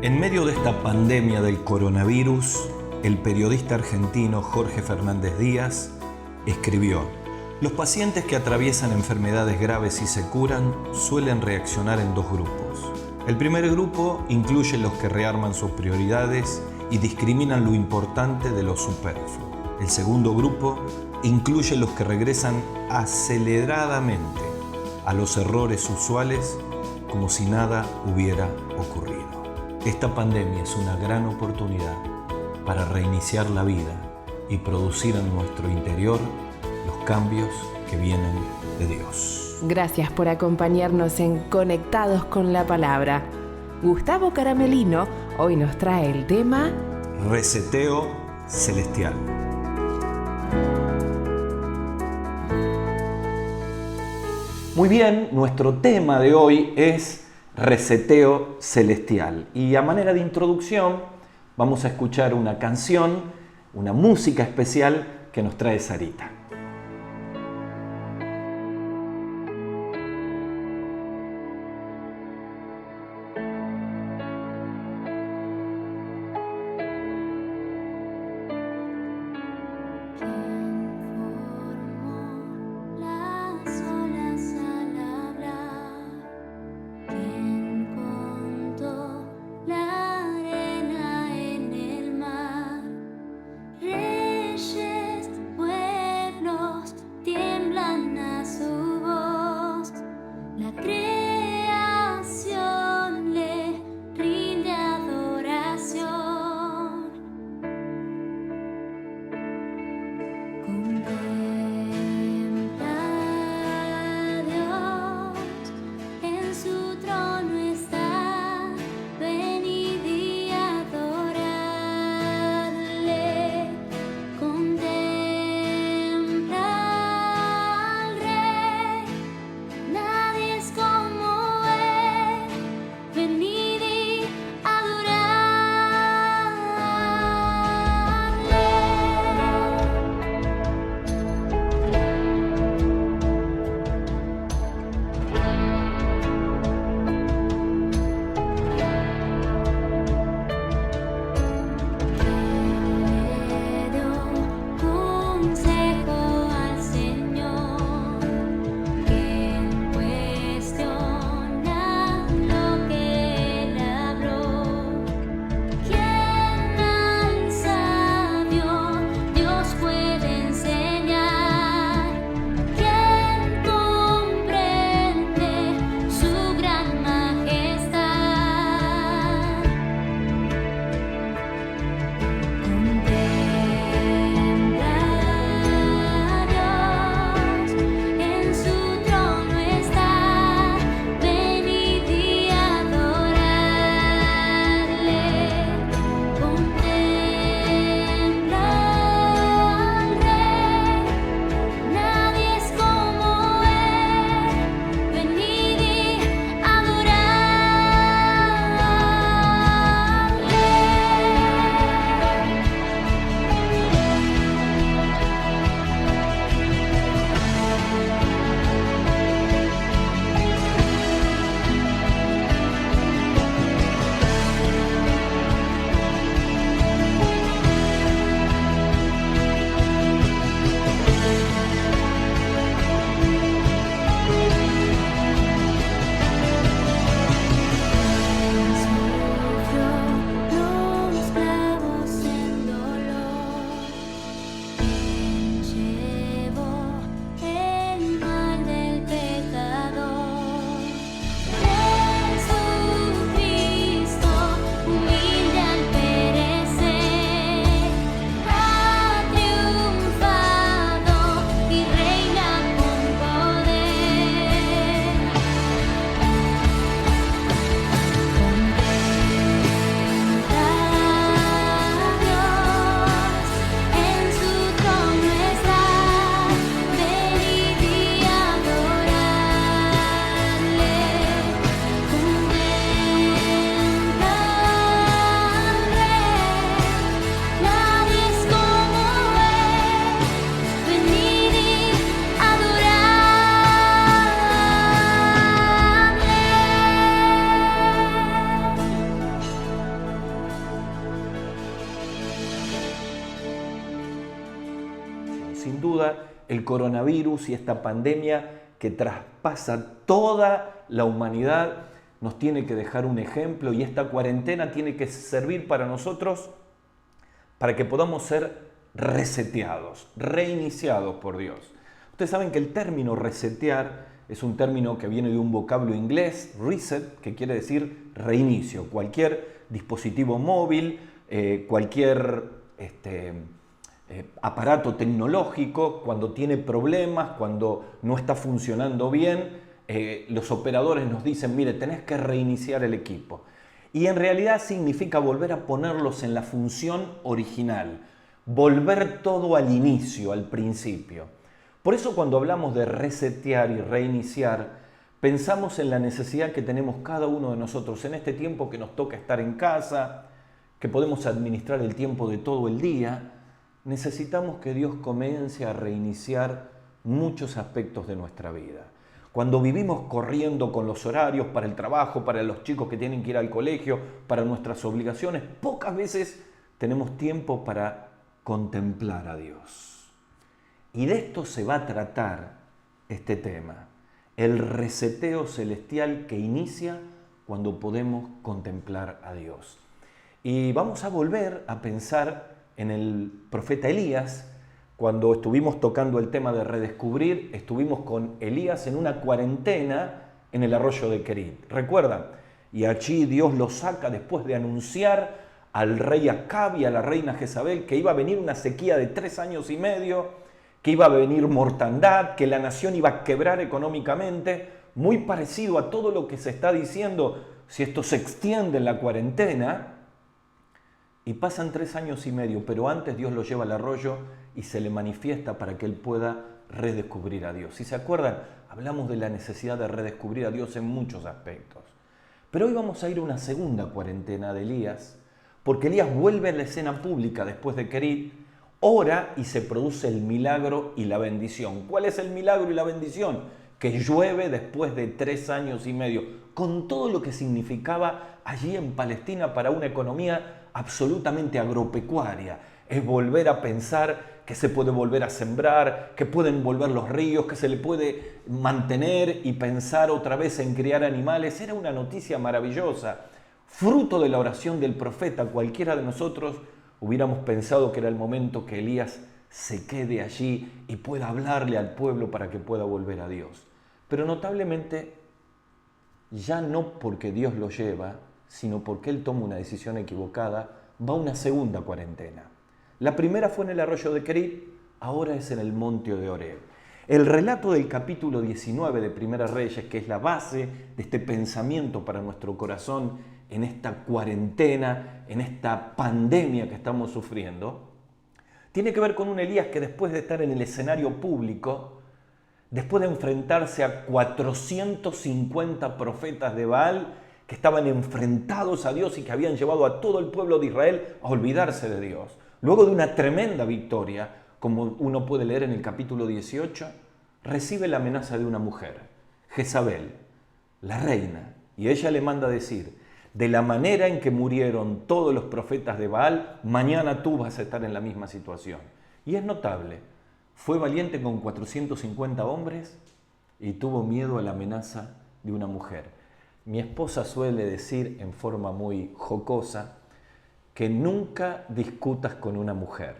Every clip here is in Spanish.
En medio de esta pandemia del coronavirus, el periodista argentino Jorge Fernández Díaz escribió: los pacientes que atraviesan enfermedades graves y se curan suelen reaccionar en dos grupos. El primer grupo incluye los que rearman sus prioridades y discriminan lo importante de lo superfluo. El segundo grupo incluye los que regresan aceleradamente a los errores usuales como si nada hubiera ocurrido. Esta pandemia es una gran oportunidad para reiniciar la vida y producir en nuestro interior los cambios que vienen de Dios. Gracias por acompañarnos en Conectados con la Palabra. Gustavo Caramelino hoy nos trae el tema Reseteo celestial. Muy bien, nuestro tema de hoy es Reseteo celestial. Y a manera de introducción vamos a escuchar una canción, una música especial que nos trae Sarita. sin duda, el coronavirus y esta pandemia que traspasa toda la humanidad nos tiene que dejar un ejemplo, y esta cuarentena tiene que servir para nosotros para que podamos ser reseteados, reiniciados por Dios. Ustedes saben que el término resetear es un término que viene de un vocablo inglés, reset, que quiere decir reinicio. Cualquier dispositivo móvil, cualquier aparato tecnológico, cuando tiene problemas, cuando no está funcionando bien, los operadores nos dicen, mire, tenés que reiniciar el equipo. Y en realidad significa volver a ponerlos en la función original, volver todo al inicio, al principio. Por eso cuando hablamos de resetear y reiniciar, pensamos en la necesidad que tenemos cada uno de nosotros en este tiempo que nos toca estar en casa, que podemos administrar el tiempo de todo el día. Necesitamos que Dios comience a reiniciar muchos aspectos de nuestra vida. Cuando vivimos corriendo con los horarios para el trabajo, para los chicos que tienen que ir al colegio, para nuestras obligaciones, pocas veces tenemos tiempo para contemplar a Dios. Y de esto se va a tratar este tema, el reseteo celestial que inicia cuando podemos contemplar a Dios. Y vamos a volver a pensar en el profeta Elías. Cuando estuvimos tocando el tema de redescubrir, estuvimos con Elías en una cuarentena en el arroyo de Querit. ¿Recuerdan? Y allí Dios lo saca después de anunciar al rey Acab y a la reina Jezabel que iba a venir una sequía de 3 años y medio, que iba a venir mortandad, que la nación iba a quebrar económicamente, muy parecido a todo lo que se está diciendo si esto se extiende en la cuarentena. Y pasan 3 años y medio, pero antes Dios lo lleva al arroyo y se le manifiesta para que él pueda redescubrir a Dios. Si se acuerdan, hablamos de la necesidad de redescubrir a Dios en muchos aspectos. Pero hoy vamos a ir a una segunda cuarentena de Elías, porque Elías vuelve a la escena pública después de Querit, ora y se produce el milagro y la bendición. ¿Cuál es el milagro y la bendición? Que llueve después de 3 años y medio, con todo lo que significaba allí en Palestina para una economía absolutamente agropecuaria. Es volver a pensar que se puede volver a sembrar, que pueden volver los ríos, que se le puede mantener y pensar otra vez en criar animales. Era una noticia maravillosa. Fruto de la oración del profeta, cualquiera de nosotros hubiéramos pensado que era el momento que Elías se quede allí y pueda hablarle al pueblo para que pueda volver a Dios. Pero notablemente, ya no porque Dios lo lleva, sino porque él toma una decisión equivocada, va a una segunda cuarentena. La primera fue en el arroyo de Querit, ahora es en el monte de Horeb. El relato del capítulo 19 de Primera Reyes, que es la base de este pensamiento para nuestro corazón en esta cuarentena, en esta pandemia que estamos sufriendo, tiene que ver con un Elías que después de estar en el escenario público, después de enfrentarse a 450 profetas de Baal que estaban enfrentados a Dios y que habían llevado a todo el pueblo de Israel a olvidarse de Dios, luego de una tremenda victoria, como uno puede leer en el capítulo 18, recibe la amenaza de una mujer, Jezabel, la reina, y ella le manda decir: de la manera en que murieron todos los profetas de Baal, mañana tú vas a estar en la misma situación. Y es notable, fue valiente con 450 hombres y tuvo miedo a la amenaza de una mujer. Mi esposa suele decir en forma muy jocosa que nunca discutas con una mujer.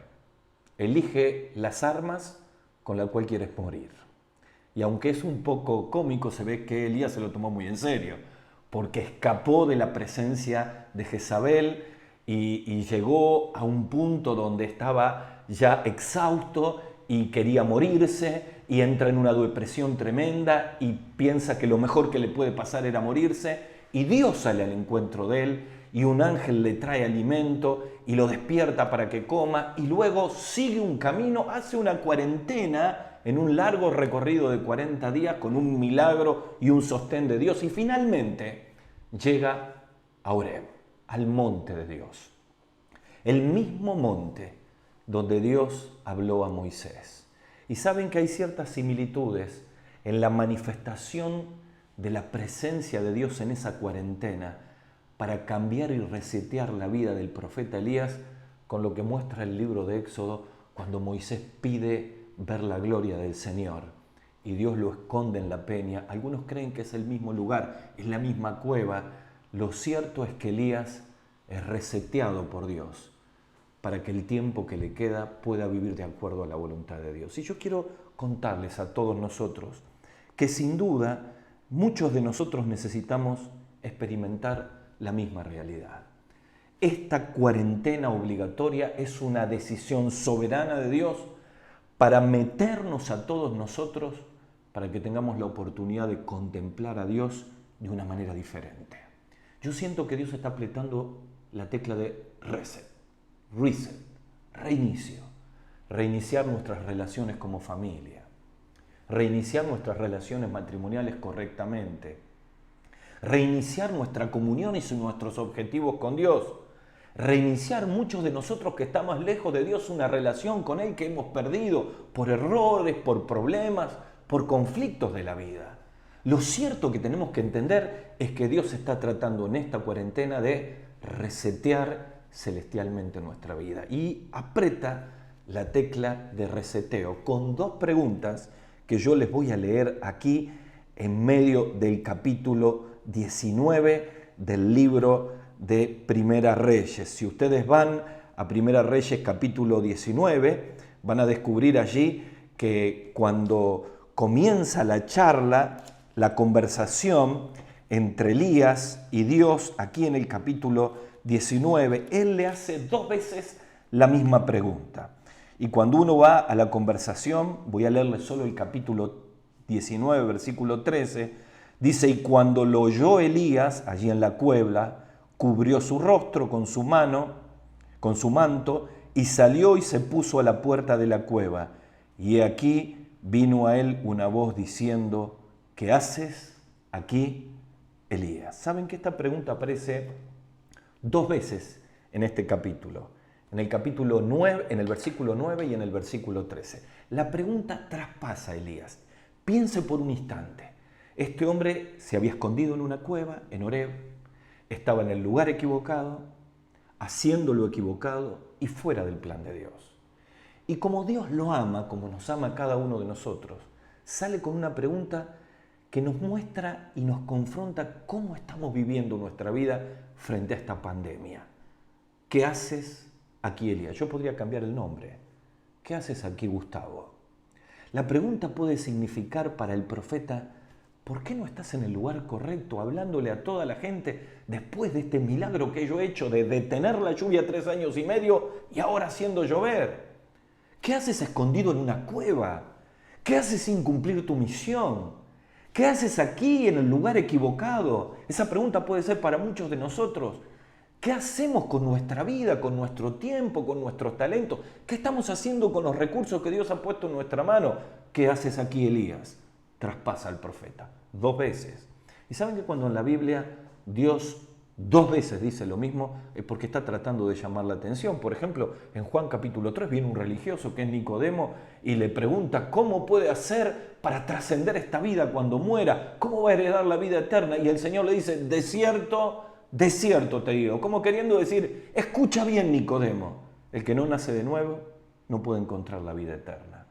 Elige las armas con las cuales quieres morir. Y aunque es un poco cómico, se ve que Elías se lo tomó muy en serio, porque escapó de la presencia de Jezabel y llegó a un punto donde estaba ya exhausto y quería morirse, y entra en una depresión tremenda y piensa que lo mejor que le puede pasar era morirse, y Dios sale al encuentro de él y un ángel le trae alimento y lo despierta para que coma, y luego sigue un camino, hace una cuarentena en un largo recorrido de 40 días con un milagro y un sostén de Dios, y finalmente llega a Horeb, al monte de Dios, el mismo monte donde Dios habló a Moisés. Y saben que hay ciertas similitudes en la manifestación de la presencia de Dios en esa cuarentena para cambiar y resetear la vida del profeta Elías con lo que muestra el libro de Éxodo cuando Moisés pide ver la gloria del Señor y Dios lo esconde en la peña. Algunos creen que es el mismo lugar, es la misma cueva. Lo cierto es que Elías es reseteado por Dios para que el tiempo que le queda pueda vivir de acuerdo a la voluntad de Dios. Y yo quiero contarles a todos nosotros que sin duda muchos de nosotros necesitamos experimentar la misma realidad. Esta cuarentena obligatoria es una decisión soberana de Dios para meternos a todos nosotros para que tengamos la oportunidad de contemplar a Dios de una manera diferente. Yo siento que Dios está apretando la tecla de reset, reinicio, reiniciar nuestras relaciones como familia, reiniciar nuestras relaciones matrimoniales correctamente, reiniciar nuestra comunión y nuestros objetivos con Dios, reiniciar muchos de nosotros que estamos lejos de Dios una relación con Él que hemos perdido por errores, por problemas, por conflictos de la vida. Lo cierto que tenemos que entender es que Dios está tratando en esta cuarentena de resetear celestialmente nuestra vida y aprieta la tecla de reseteo con dos preguntas que yo les voy a leer aquí en medio del capítulo 19 del libro de Primera Reyes. Si ustedes van a Primera Reyes capítulo 19, van a descubrir allí que cuando comienza la charla, la conversación entre Elías y Dios, aquí en el capítulo 19, él le hace dos veces la misma pregunta. Y cuando uno va a la conversación, voy a leerle solo el capítulo 19, versículo 13, dice, y cuando lo oyó Elías, allí en la cueva, cubrió su rostro con su mano, con su manto, y salió y se puso a la puerta de la cueva. Y he aquí vino a él una voz diciendo, ¿qué haces aquí, Elías? ¿Saben que esta pregunta aparece dos veces en este capítulo? En el capítulo 9, en el versículo 9 y en el versículo 13. La pregunta traspasa a Elías. Piense por un instante. Este hombre se había escondido en una cueva, en Horeb, estaba en el lugar equivocado, haciendo lo equivocado y fuera del plan de Dios. Y como Dios lo ama, como nos ama a cada uno de nosotros, sale con una pregunta que nos muestra y nos confronta cómo estamos viviendo nuestra vida frente a esta pandemia. ¿Qué haces aquí, Elías? Yo podría cambiar el nombre. ¿Qué haces aquí, Gustavo? La pregunta puede significar para el profeta, ¿por qué no estás en el lugar correcto hablándole a toda la gente después de este milagro que yo he hecho de detener la lluvia 3 años y medio y ahora haciendo llover? ¿Qué haces escondido en una cueva? ¿Qué haces sin cumplir tu misión? ¿Qué haces aquí en el lugar equivocado? Esa pregunta puede ser para muchos de nosotros. ¿Qué hacemos con nuestra vida, con nuestro tiempo, con nuestros talentos? ¿Qué estamos haciendo con los recursos que Dios ha puesto en nuestra mano? ¿Qué haces aquí, Elías? Traspasa al profeta 2 veces. Y saben que cuando en la Biblia Dios 2 veces dice lo mismo, es porque está tratando de llamar la atención. Por ejemplo, en Juan capítulo 3 viene un religioso que es Nicodemo y le pregunta cómo puede hacer para trascender esta vida cuando muera, cómo va a heredar la vida eterna. Y el Señor le dice, de cierto te digo, como queriendo decir, escucha bien, Nicodemo, el que no nace de nuevo no puede encontrar la vida eterna.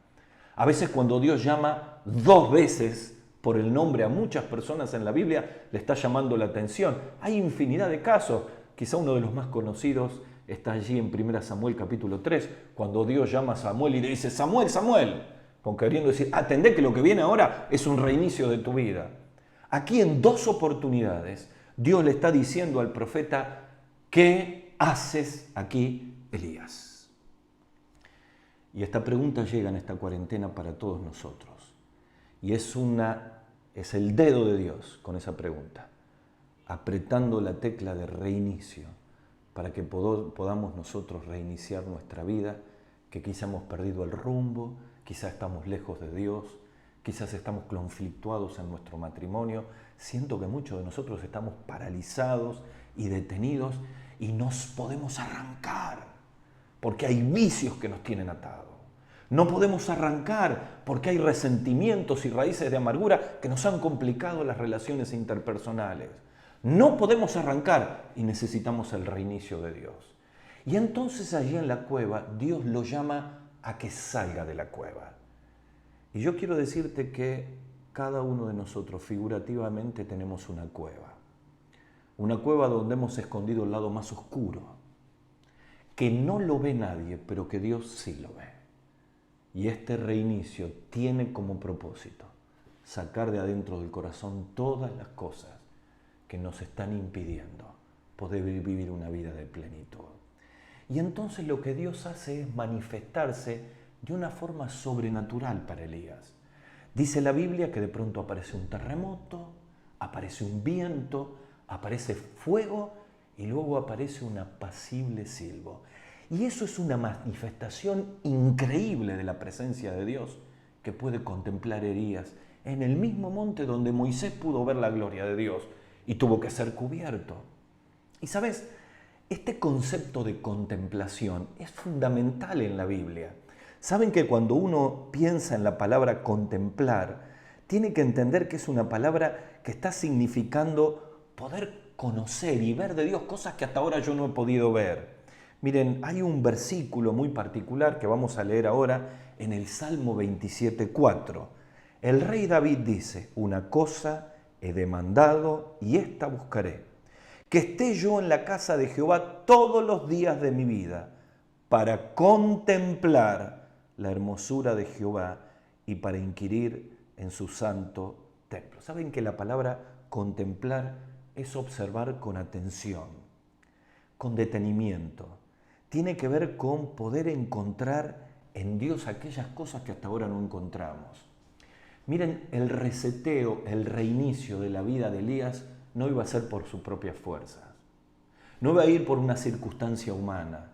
A veces cuando Dios llama 2 veces por el nombre a muchas personas en la Biblia, le está llamando la atención. Hay infinidad de casos. Quizá uno de los más conocidos está allí en 1 Samuel capítulo 3, cuando Dios llama a Samuel y le dice, Samuel, Samuel, con queriendo decir, atendé que lo que viene ahora es un reinicio de tu vida. Aquí en 2 oportunidades, Dios le está diciendo al profeta, ¿qué haces aquí, Elías? Y esta pregunta llega en esta cuarentena para todos nosotros. Y es el dedo de Dios con esa pregunta, apretando la tecla de reinicio para que podamos nosotros reiniciar nuestra vida, que quizá hemos perdido el rumbo, quizá estamos lejos de Dios, quizás estamos conflictuados en nuestro matrimonio. Siento que muchos de nosotros estamos paralizados y detenidos y no podemos arrancar porque hay vicios que nos tienen atados. No podemos arrancar porque hay resentimientos y raíces de amargura que nos han complicado las relaciones interpersonales. No podemos arrancar y necesitamos el reinicio de Dios. Y entonces allí en la cueva Dios lo llama a que salga de la cueva. Y yo quiero decirte que cada uno de nosotros figurativamente tenemos una cueva donde hemos escondido el lado más oscuro, que no lo ve nadie, pero que Dios sí lo ve. Y este reinicio tiene como propósito sacar de adentro del corazón todas las cosas que nos están impidiendo poder vivir una vida de plenitud. Y entonces lo que Dios hace es manifestarse de una forma sobrenatural para Elías. Dice la Biblia que de pronto aparece un terremoto, aparece un viento, aparece fuego y luego aparece un apacible silbo. Y eso es una manifestación increíble de la presencia de Dios que puede contemplar Elías en el mismo monte donde Moisés pudo ver la gloria de Dios y tuvo que ser cubierto. Y sabes, este concepto de contemplación es fundamental en la Biblia. Saben que cuando uno piensa en la palabra contemplar, tiene que entender que es una palabra que está significando poder conocer y ver de Dios cosas que hasta ahora yo no he podido ver. Miren, hay un versículo muy particular que vamos a leer ahora en el Salmo 27:4. El rey David dice: una cosa he demandado y esta buscaré, que esté yo en la casa de Jehová todos los días de mi vida, para contemplar la hermosura de Jehová y para inquirir en su santo templo. ¿Saben que la palabra contemplar es observar con atención, con detenimiento? Tiene que ver con poder encontrar en Dios aquellas cosas que hasta ahora no encontramos. Miren, el reseteo, el reinicio de la vida de Elías no iba a ser por sus propias fuerzas. No iba a ir por una circunstancia humana.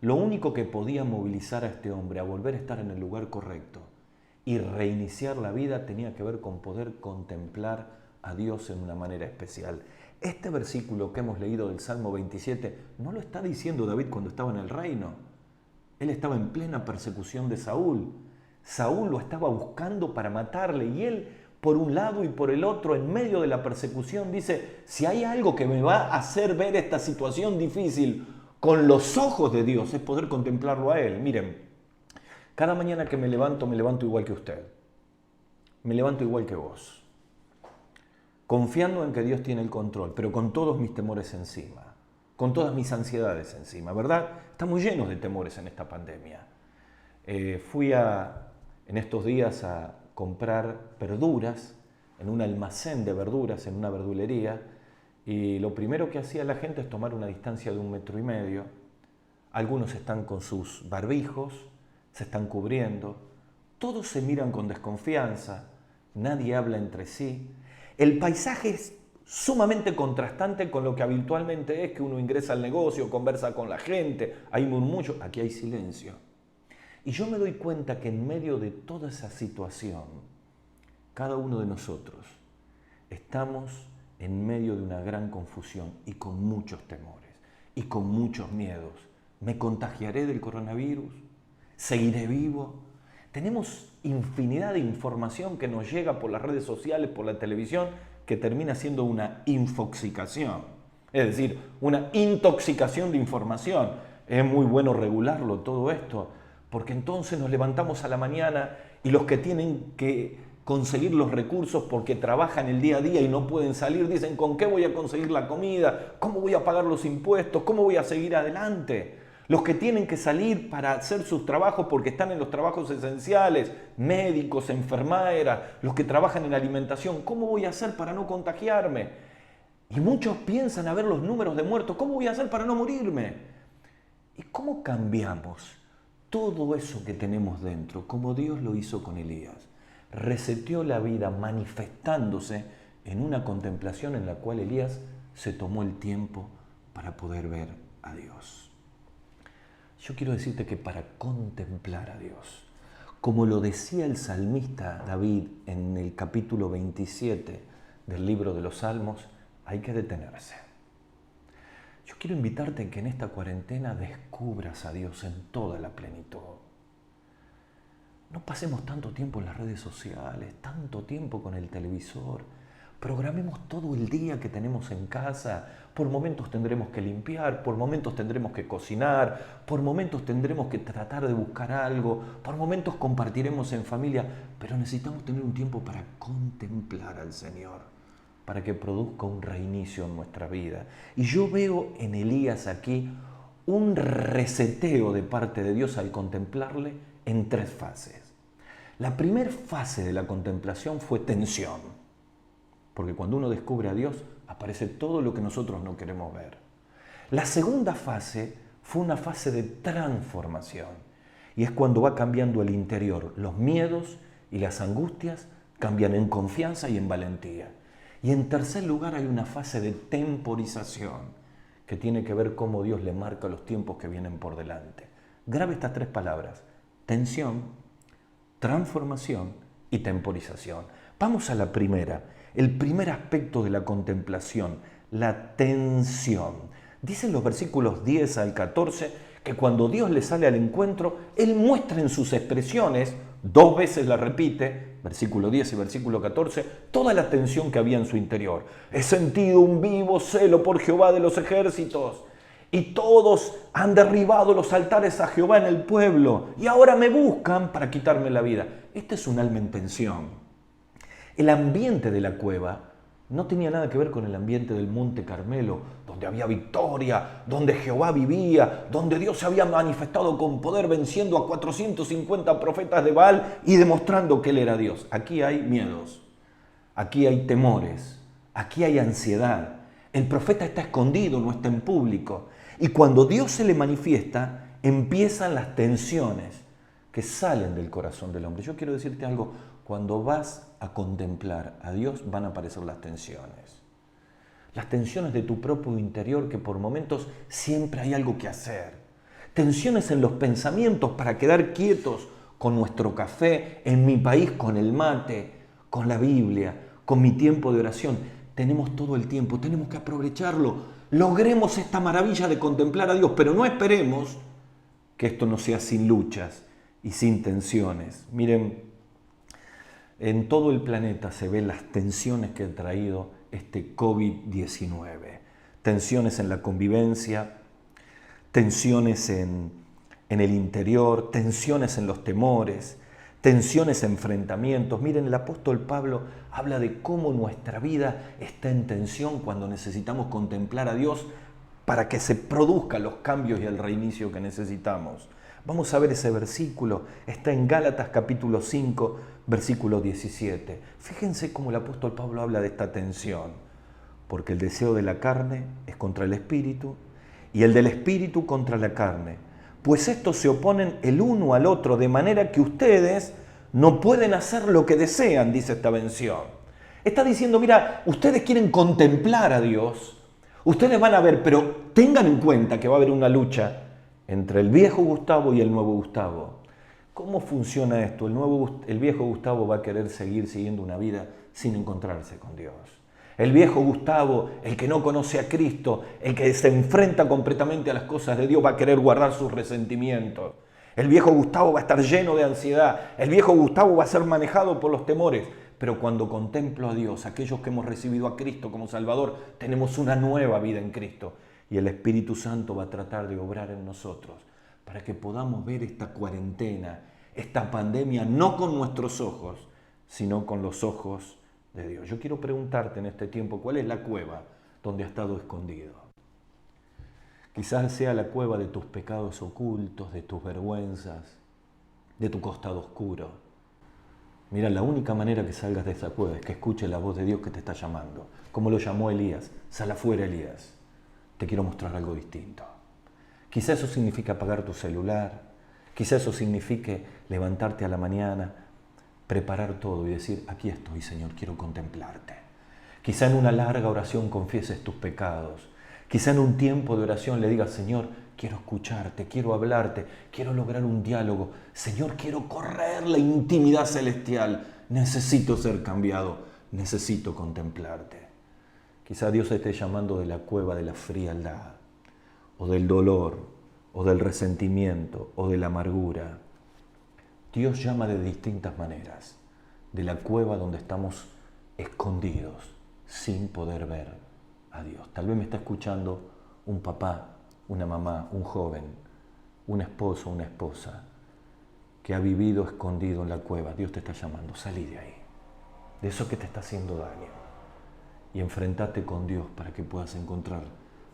Lo único que podía movilizar a este hombre a volver a estar en el lugar correcto y reiniciar la vida tenía que ver con poder contemplar a Dios en una manera especial. Este versículo que hemos leído del Salmo 27 no lo está diciendo David cuando estaba en el reino. Él estaba en plena persecución de Saúl. Saúl lo estaba buscando para matarle y él, por un lado y por el otro, en medio de la persecución, dice: si hay algo que me va a hacer ver esta situación difícil con los ojos de Dios, es poder contemplarlo a Él. Miren, cada mañana que me levanto igual que usted. Me levanto igual que vos. Confiando en que Dios tiene el control, pero con todos mis temores encima, con todas mis ansiedades encima, ¿verdad? Estamos llenos de temores en esta pandemia. Fui en estos días a comprar verduras en un almacén de verduras, en una verdulería, y lo primero que hacía la gente es tomar una distancia de 1,5 metros. Algunos están con sus barbijos, se están cubriendo, todos se miran con desconfianza, nadie habla entre sí. El paisaje es sumamente contrastante con lo que habitualmente es que uno ingresa al negocio, conversa con la gente, hay murmullo, aquí hay silencio. Y yo me doy cuenta que en medio de toda esa situación, cada uno de nosotros estamos en medio de una gran confusión y con muchos temores y con muchos miedos. ¿Me contagiaré del coronavirus? ¿Seguiré vivo? Tenemos infinidad de información que nos llega por las redes sociales, por la televisión, que termina siendo una infoxicación, es decir, una intoxicación de información. Es muy bueno regularlo todo esto, porque entonces nos levantamos a la mañana y los que tienen que conseguir los recursos porque trabajan el día a día y no pueden salir, dicen: ¿con qué voy a conseguir la comida? ¿Cómo voy a pagar los impuestos? ¿Cómo voy a seguir adelante? Los que tienen que salir para hacer sus trabajos porque están en los trabajos esenciales, médicos, enfermeras, los que trabajan en alimentación, ¿cómo voy a hacer para no contagiarme? Y muchos piensan a ver los números de muertos, ¿cómo voy a hacer para no morirme? ¿Y cómo cambiamos todo eso que tenemos dentro, como Dios lo hizo con Elías? Reseteó la vida manifestándose en una contemplación en la cual Elías se tomó el tiempo para poder ver a Dios. Yo quiero decirte que para contemplar a Dios, como lo decía el salmista David en el capítulo 27 del libro de los Salmos, hay que detenerse. Yo quiero invitarte a que en esta cuarentena descubras a Dios en toda la plenitud. No pasemos tanto tiempo en las redes sociales, tanto tiempo con el televisor. Programemos todo el día que tenemos en casa. Por momentos tendremos que limpiar, por momentos tendremos que cocinar, por momentos tendremos que tratar de buscar algo, por momentos compartiremos en familia, pero necesitamos tener un tiempo para contemplar al Señor, para que produzca un reinicio en nuestra vida. Y yo veo en Elías aquí un reseteo de parte de Dios al contemplarle en 3 fases. La primera fase de la contemplación fue tensión, porque cuando uno descubre a Dios, aparece todo lo que nosotros no queremos ver. La segunda fase fue una fase de transformación, y es cuando va cambiando el interior. Los miedos y las angustias cambian en confianza y en valentía. Y en tercer lugar hay una fase de temporización, que tiene que ver cómo Dios le marca los tiempos que vienen por delante. Grabe estas 3 palabras: tensión, transformación y temporización. Vamos a la primera. El primer aspecto de la contemplación, la tensión. Dicen los versículos 10 al 14 que cuando Dios le sale al encuentro, Él muestra en sus expresiones, 2 veces la repite, versículo 10 y versículo 14, toda la tensión que había en su interior. He sentido un vivo celo por Jehová de los ejércitos, y todos han derribado los altares a Jehová en el pueblo, y ahora me buscan para quitarme la vida. Este es un alma en tensión. El ambiente de la cueva no tenía nada que ver con el ambiente del Monte Carmelo, donde había victoria, donde Jehová vivía, donde Dios se había manifestado con poder venciendo a 450 profetas de Baal y demostrando que Él era Dios. Aquí hay miedos, aquí hay temores, aquí hay ansiedad. El profeta está escondido, no está en público. Y cuando Dios se le manifiesta, empiezan las tensiones que salen del corazón del hombre. Yo quiero decirte algo: cuando vas a contemplar a Dios van a aparecer las tensiones. Las tensiones de tu propio interior, que por momentos siempre hay algo que hacer. Tensiones en los pensamientos para quedar quietos con nuestro café, en mi país con el mate, con la Biblia, con mi tiempo de oración. Tenemos todo el tiempo, tenemos que aprovecharlo. Logremos esta maravilla de contemplar a Dios, pero no esperemos que esto no sea sin luchas y sin tensiones. Miren, en todo el planeta se ven las tensiones que ha traído este COVID-19. Tensiones en la convivencia, tensiones en el interior, tensiones en los temores, tensiones, enfrentamientos. Miren, el apóstol Pablo habla de cómo nuestra vida está en tensión cuando necesitamos contemplar a Dios para que se produzcan los cambios y el reinicio que necesitamos. Vamos a ver ese versículo, está en Gálatas capítulo 5, versículo 17. Fíjense cómo el apóstol Pablo habla de esta tensión, porque el deseo de la carne es contra el espíritu y el del espíritu contra la carne, pues estos se oponen el uno al otro, de manera que ustedes no pueden hacer lo que desean, dice esta mención. Está diciendo, mira, ustedes quieren contemplar a Dios, ustedes van a ver, pero tengan en cuenta que va a haber una lucha entre el viejo Gustavo y el nuevo Gustavo. ¿Cómo funciona esto? El viejo Gustavo va a querer seguir siguiendo una vida sin encontrarse con Dios. El viejo Gustavo, el que no conoce a Cristo, el que se enfrenta completamente a las cosas de Dios, va a querer guardar sus resentimientos. El viejo Gustavo va a estar lleno de ansiedad. El viejo Gustavo va a ser manejado por los temores. Pero cuando contemplo a Dios, aquellos que hemos recibido a Cristo como Salvador, tenemos una nueva vida en Cristo. Y el Espíritu Santo va a tratar de obrar en nosotros para que podamos ver esta cuarentena, esta pandemia, no con nuestros ojos, sino con los ojos de Dios. Yo quiero preguntarte en este tiempo, ¿cuál es la cueva donde has estado escondido? Quizás sea la cueva de tus pecados ocultos, de tus vergüenzas, de tu costado oscuro. Mira, la única manera que salgas de esa cueva es que escuches la voz de Dios que te está llamando. Como lo llamó Elías, sal afuera, Elías. Te quiero mostrar algo distinto. Quizá eso significa apagar tu celular, quizá eso signifique levantarte a la mañana, preparar todo y decir, aquí estoy, Señor, quiero contemplarte. Quizá en una larga oración confieses tus pecados. Quizá en un tiempo de oración le digas, Señor, quiero escucharte, quiero hablarte, quiero lograr un diálogo. Señor, quiero correr la intimidad celestial. Necesito ser cambiado, necesito contemplarte. Quizá Dios esté llamando de la cueva de la frialdad, o del dolor, o del resentimiento, o de la amargura. Dios llama de distintas maneras, de la cueva donde estamos escondidos, sin poder ver a Dios. Tal vez me está escuchando un papá, una mamá, un joven, un esposo, una esposa que ha vivido escondido en la cueva. Dios te está llamando, salí de ahí, de eso que te está haciendo daño, y enfrentate con Dios para que puedas encontrar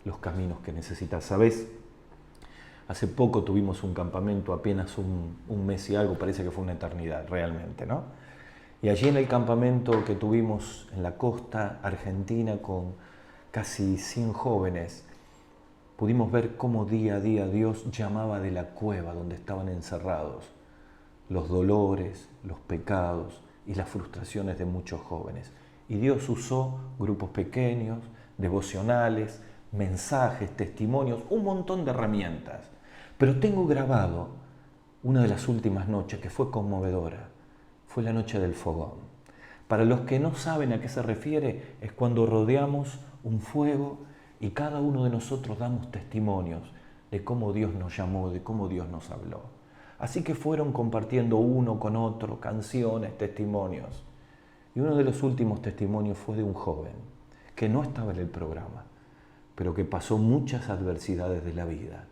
los caminos que necesitas. ¿Sabes? Hace poco tuvimos un campamento, apenas un mes y algo, parece que fue una eternidad realmente, ¿no? Y allí en el campamento que tuvimos en la costa argentina con casi 100 jóvenes, pudimos ver cómo día a día Dios llamaba de la cueva donde estaban encerrados los dolores, los pecados y las frustraciones de muchos jóvenes. Y Dios usó grupos pequeños, devocionales, mensajes, testimonios, un montón de herramientas. Pero tengo grabado una de las últimas noches que fue conmovedora. Fue la noche del fogón. Para los que no saben a qué se refiere, es cuando rodeamos un fuego y cada uno de nosotros damos testimonios de cómo Dios nos llamó, de cómo Dios nos habló. Así que fueron compartiendo uno con otro canciones, testimonios. Y uno de los últimos testimonios fue de un joven que no estaba en el programa, pero que pasó muchas adversidades de la vida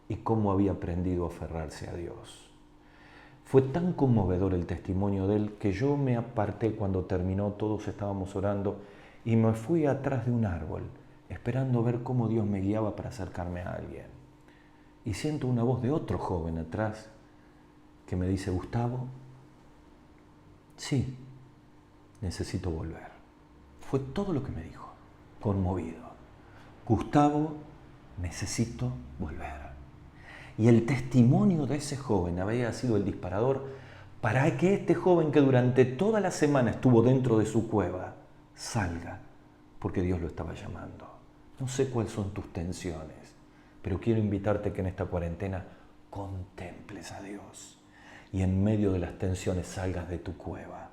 y cómo había aprendido a aferrarse a Dios. Fue tan conmovedor el testimonio de él que yo me aparté cuando terminó, todos estábamos orando, y me fui atrás de un árbol, esperando ver cómo Dios me guiaba para acercarme a alguien. Y siento una voz de otro joven atrás que me dice: Gustavo, sí, necesito volver. Fue todo lo que me dijo, conmovido. Gustavo, necesito volver. Y el testimonio de ese joven había sido el disparador para que este joven, que durante toda la semana estuvo dentro de su cueva, salga, porque Dios lo estaba llamando. No sé cuáles son tus tensiones, pero quiero invitarte que en esta cuarentena contemples a Dios y en medio de las tensiones salgas de tu cueva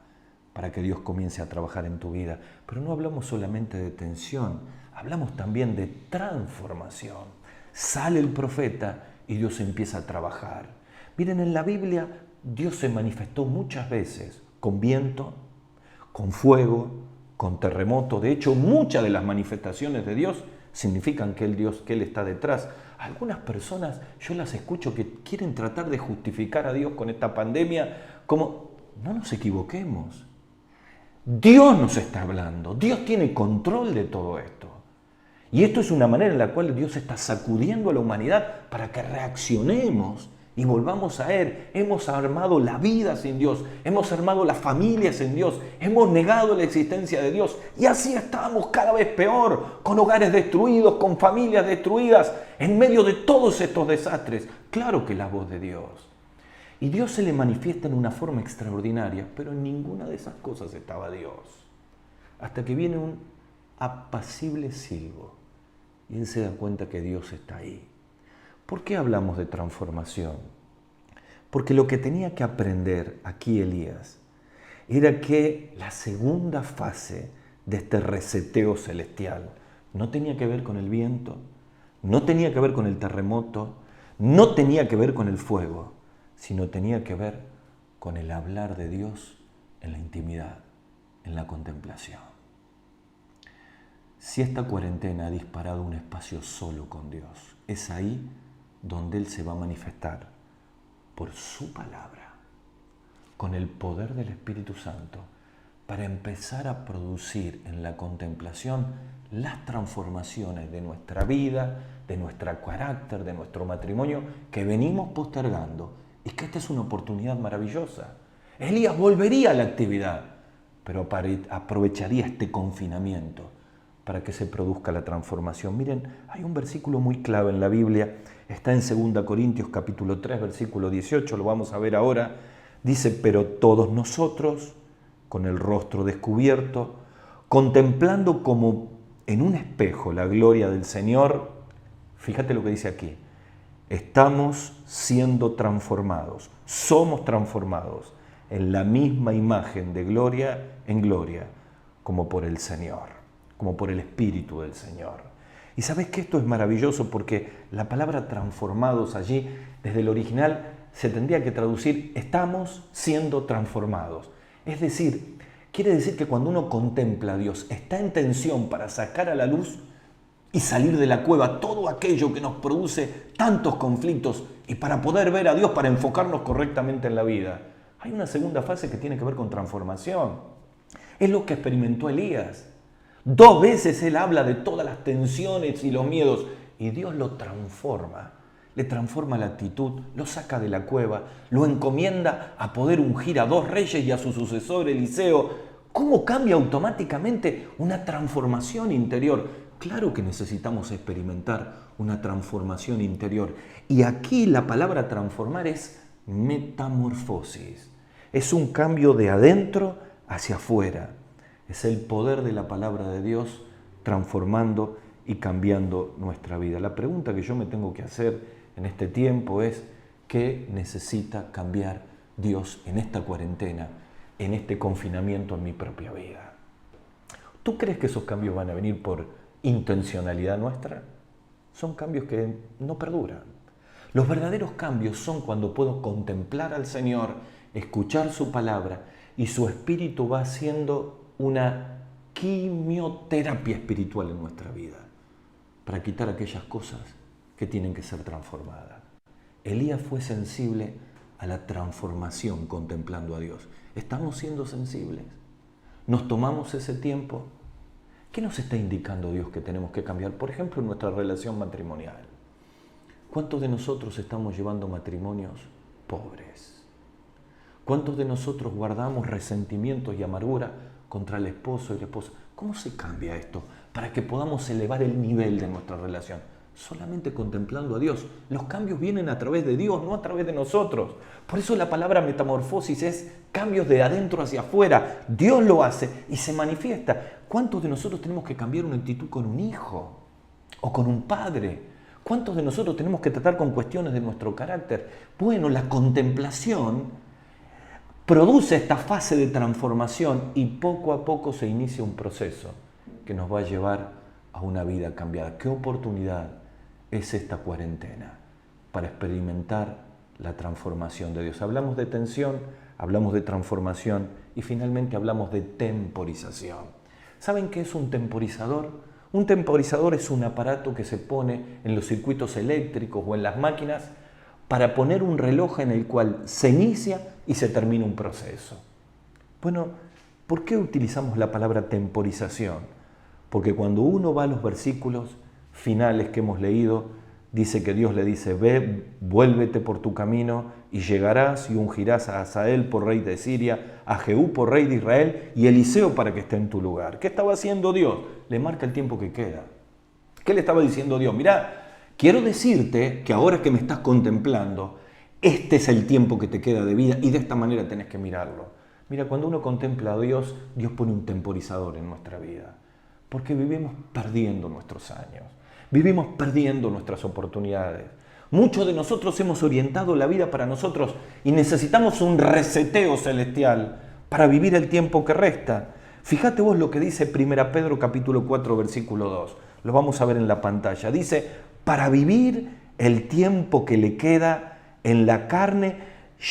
para que Dios comience a trabajar en tu vida. Pero no hablamos solamente de tensión, hablamos también de transformación. Sale el profeta y Dios empieza a trabajar. Miren, en la Biblia Dios se manifestó muchas veces con viento, con fuego, con terremoto. De hecho, muchas de las manifestaciones de Dios significan que Él está detrás. Algunas personas, yo las escucho que quieren tratar de justificar a Dios con esta pandemia como: no nos equivoquemos. Dios nos está hablando, Dios tiene control de todo esto. Y esto es una manera en la cual Dios está sacudiendo a la humanidad para que reaccionemos y volvamos a Él. Hemos armado la vida sin Dios, hemos armado la familia sin Dios, hemos negado la existencia de Dios y así estamos cada vez peor, con hogares destruidos, con familias destruidas, en medio de todos estos desastres. Claro que la voz de Dios. Y Dios se le manifiesta en una forma extraordinaria, pero en ninguna de esas cosas estaba Dios. Hasta que viene un apacible silbo y él se da cuenta que Dios está ahí. ¿Por qué hablamos de transformación? Porque lo que tenía que aprender aquí Elías era que la segunda fase de este reseteo celestial no tenía que ver con el viento, no tenía que ver con el terremoto, no tenía que ver con el fuego, sino tenía que ver con el hablar de Dios en la intimidad, en la contemplación. Si esta cuarentena ha disparado un espacio solo con Dios, es ahí donde Él se va a manifestar por su palabra, con el poder del Espíritu Santo, para empezar a producir en la contemplación las transformaciones de nuestra vida, de nuestro carácter, de nuestro matrimonio, que venimos postergando. Y que esta es una oportunidad maravillosa. Elías volvería a la actividad, pero aprovecharía este confinamiento para que se produzca la transformación. Miren, hay un versículo muy clave en la Biblia, está en 2 Corintios capítulo 3, versículo 18, lo vamos a ver ahora. Dice: pero todos nosotros, con el rostro descubierto, contemplando como en un espejo la gloria del Señor, fíjate lo que dice aquí, estamos siendo transformados, somos transformados en la misma imagen de gloria en gloria, como por el Señor, como por el Espíritu del Señor. Y sabes que esto es maravilloso porque la palabra transformados allí, desde el original, se tendría que traducir estamos siendo transformados. Es decir, Quiere decir que cuando uno contempla a Dios, está en tensión para sacar a la luz y salir de la cueva todo aquello que nos produce tantos conflictos y para poder ver a Dios, para enfocarnos correctamente en la vida. Hay una segunda fase que tiene que ver con transformación. Es lo que experimentó Elías. 2 veces él habla de todas las tensiones y los miedos y Dios lo transforma. Le transforma la actitud, lo saca de la cueva, lo encomienda a poder ungir a 2 reyes y a su sucesor Eliseo. ¿Cómo cambia automáticamente una transformación interior? Claro que necesitamos experimentar una transformación interior. Y aquí la palabra transformar es metamorfosis. Es un cambio de adentro hacia afuera. Es el poder de la palabra de Dios transformando y cambiando nuestra vida. La pregunta que yo me tengo que hacer en este tiempo es: ¿qué necesita cambiar Dios en esta cuarentena, en este confinamiento en mi propia vida? ¿Tú crees que esos cambios van a venir por intencionalidad nuestra? Son cambios que no perduran. Los verdaderos cambios son cuando puedo contemplar al Señor, escuchar su palabra y su espíritu va haciendo una quimioterapia espiritual en nuestra vida para quitar aquellas cosas que tienen que ser transformadas. Elías fue sensible a la transformación contemplando a Dios. ¿Estamos siendo sensibles? ¿Nos tomamos ese tiempo? ¿Qué nos está indicando Dios que tenemos que cambiar? Por ejemplo, en nuestra relación matrimonial. ¿Cuántos de nosotros estamos llevando matrimonios pobres? ¿Cuántos de nosotros guardamos resentimientos y amargura contra el esposo y la esposa? ¿Cómo se cambia esto para que podamos elevar el nivel de nuestra relación? Solamente contemplando a Dios. Los cambios vienen a través de Dios, no a través de nosotros. Por eso la palabra metamorfosis es cambios de adentro hacia afuera. Dios lo hace y se manifiesta. ¿Cuántos de nosotros tenemos que cambiar una actitud con un hijo o con un padre? ¿Cuántos de nosotros tenemos que tratar con cuestiones de nuestro carácter? Bueno, la contemplación produce esta fase de transformación y poco a poco se inicia un proceso que nos va a llevar a una vida cambiada. ¿Qué oportunidad es esta cuarentena para experimentar la transformación de Dios? Hablamos de tensión, hablamos de transformación y finalmente hablamos de temporización. ¿Saben qué es un temporizador? Un temporizador es un aparato que se pone en los circuitos eléctricos o en las máquinas para poner un reloj en el cual se inicia y se termina un proceso. Bueno, ¿por qué utilizamos la palabra temporización? Porque cuando uno va a los versículos finales que hemos leído, dice que Dios le dice: ve, vuélvete por tu camino y llegarás y ungirás a Hazael por rey de Siria, a Jehú por rey de Israel y Eliseo para que esté en tu lugar. ¿Qué estaba haciendo Dios? Le marca el tiempo que queda. ¿Qué le estaba diciendo Dios? Mirá, quiero decirte que ahora que me estás contemplando, este es el tiempo que te queda de vida y de esta manera tenés que mirarlo. Mira, cuando uno contempla a Dios, Dios pone un temporizador en nuestra vida. Porque vivimos perdiendo nuestros años, vivimos perdiendo nuestras oportunidades. Muchos de nosotros hemos orientado la vida para nosotros y necesitamos un reseteo celestial para vivir el tiempo que resta. Fíjate vos lo que dice 1 Pedro capítulo 4, versículo 2. Lo vamos a ver en la pantalla. Dice: para vivir el tiempo que le queda en la carne,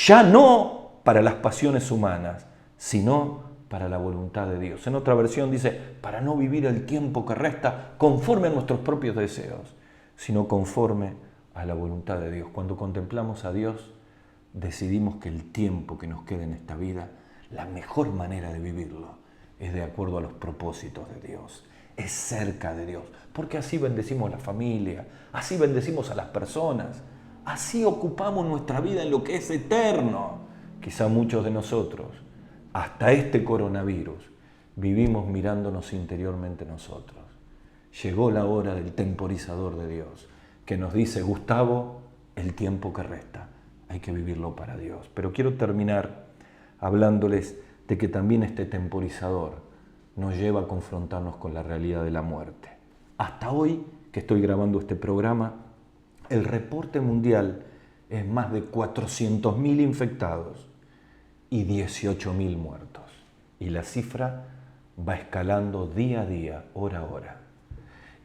ya no para las pasiones humanas, sino para la voluntad de Dios. En otra versión dice: para no vivir el tiempo que resta conforme a nuestros propios deseos, sino conforme a la voluntad de Dios. Cuando contemplamos a Dios, decidimos que el tiempo que nos queda en esta vida, la mejor manera de vivirlo es de acuerdo a los propósitos de Dios, es cerca de Dios, porque así bendecimos la familia, así bendecimos a las personas, así ocupamos nuestra vida en lo que es eterno. Quizá muchos de nosotros, hasta este coronavirus, vivimos mirándonos interiormente nosotros. Llegó la hora del temporizador de Dios, que nos dice: Gustavo, el tiempo que resta, hay que vivirlo para Dios. Pero quiero terminar hablándoles de que también este temporizador nos lleva a confrontarnos con la realidad de la muerte. Hasta hoy, que estoy grabando este programa, el reporte mundial es más de 400.000 infectados y 18.000 muertos. Y la cifra va escalando día a día, hora a hora.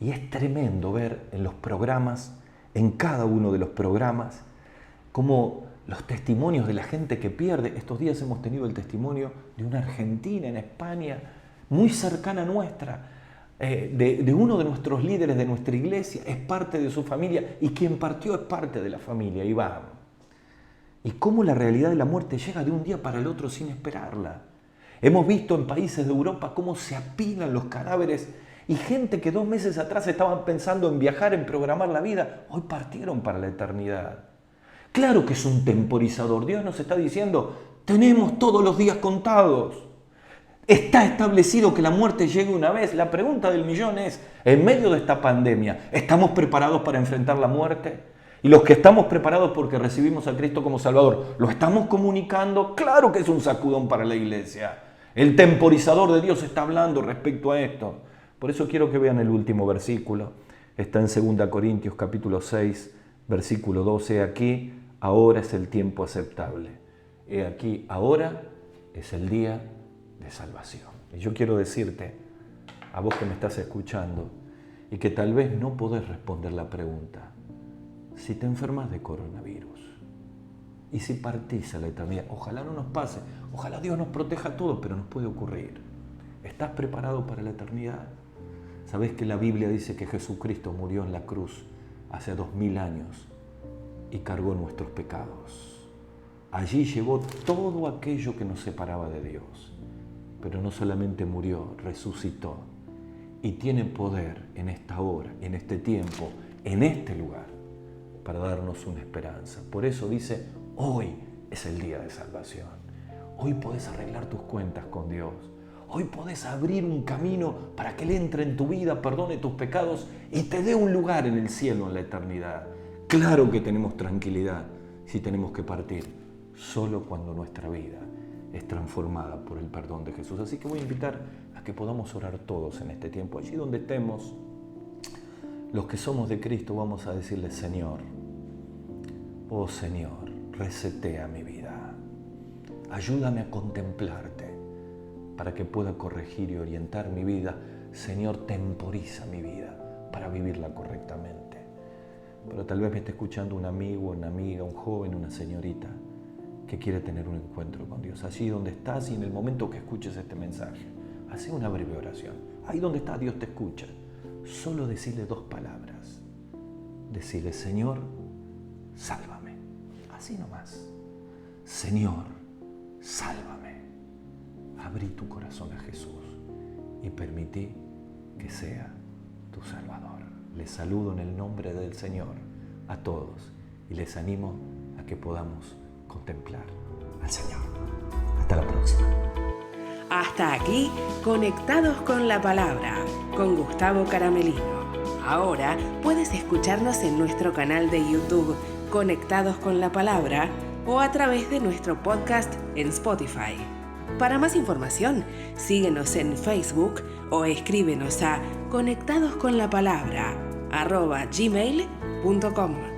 Y es tremendo ver en los programas, en cada uno de los programas, cómo los testimonios de la gente que pierde. Estos días hemos tenido el testimonio de una argentina en España, muy cercana a nuestra, de uno de nuestros líderes de nuestra iglesia, es parte de su familia, y quien partió es parte de la familia, Iván. Y cómo la realidad de la muerte llega de un día para el otro sin esperarla. Hemos visto en países de Europa cómo se apilan los cadáveres, y gente que 2 meses atrás estaban pensando en viajar, en programar la vida, hoy partieron para la eternidad. Claro que es un temporizador. Dios nos está diciendo, tenemos todos los días contados. Está establecido que la muerte llegue una vez. La pregunta del millón es, en medio de esta pandemia, ¿estamos preparados para enfrentar la muerte? Y los que estamos preparados porque recibimos a Cristo como Salvador, ¿lo estamos comunicando? Claro que es un sacudón para la iglesia. El temporizador de Dios está hablando respecto a esto. Por eso quiero que vean el último versículo. Está en 2 Corintios capítulo 6, versículo 12. He aquí, ahora es el tiempo aceptable. He aquí, ahora es el día de salvación. Y yo quiero decirte, a vos que me estás escuchando, y que tal vez no podés responder la pregunta, si te enfermas de coronavirus, y si partís a la eternidad, ojalá no nos pase, ojalá Dios nos proteja a todos, pero nos puede ocurrir. ¿Estás preparado para la eternidad? ¿Sabés que la Biblia dice que Jesucristo murió en la cruz hace 2000 años y cargó nuestros pecados? Allí llevó todo aquello que nos separaba de Dios. Pero no solamente murió, resucitó y tiene poder en esta hora, en este tiempo, en este lugar, para darnos una esperanza. Por eso dice, hoy es el día de salvación. Hoy podés arreglar tus cuentas con Dios. Hoy podés abrir un camino para que Él entre en tu vida, perdone tus pecados y te dé un lugar en el cielo, en la eternidad. Claro que tenemos tranquilidad si tenemos que partir, solo cuando nuestra vida es transformada por el perdón de Jesús. Así que voy a invitar a que podamos orar todos en este tiempo. Allí donde estemos, los que somos de Cristo, vamos a decirle, Señor, oh Señor, resetea mi vida. Ayúdame a contemplarte para que pueda corregir y orientar mi vida. Señor, temporiza mi vida para vivirla correctamente. Pero tal vez me esté escuchando un amigo, una amiga, un joven, una señorita que quiere tener un encuentro con Dios. Allí donde estás y en el momento que escuches este mensaje, haz una breve oración. Ahí donde estás, Dios te escucha. Solo decirle 2 palabras. Decirle, Señor, sálvame. Así nomás. Señor, sálvame. Abrí tu corazón a Jesús y permití que sea tu Salvador. Les saludo en el nombre del Señor a todos y les animo a que podamos contemplar al Señor. Hasta la próxima. Hasta aquí, Conectados con la Palabra, con Gustavo Caramelino. Ahora puedes escucharnos en nuestro canal de YouTube, Conectados con la Palabra, o a través de nuestro podcast en Spotify. Para más información, síguenos en Facebook o escríbenos a conectadosconlapalabra@gmail.com.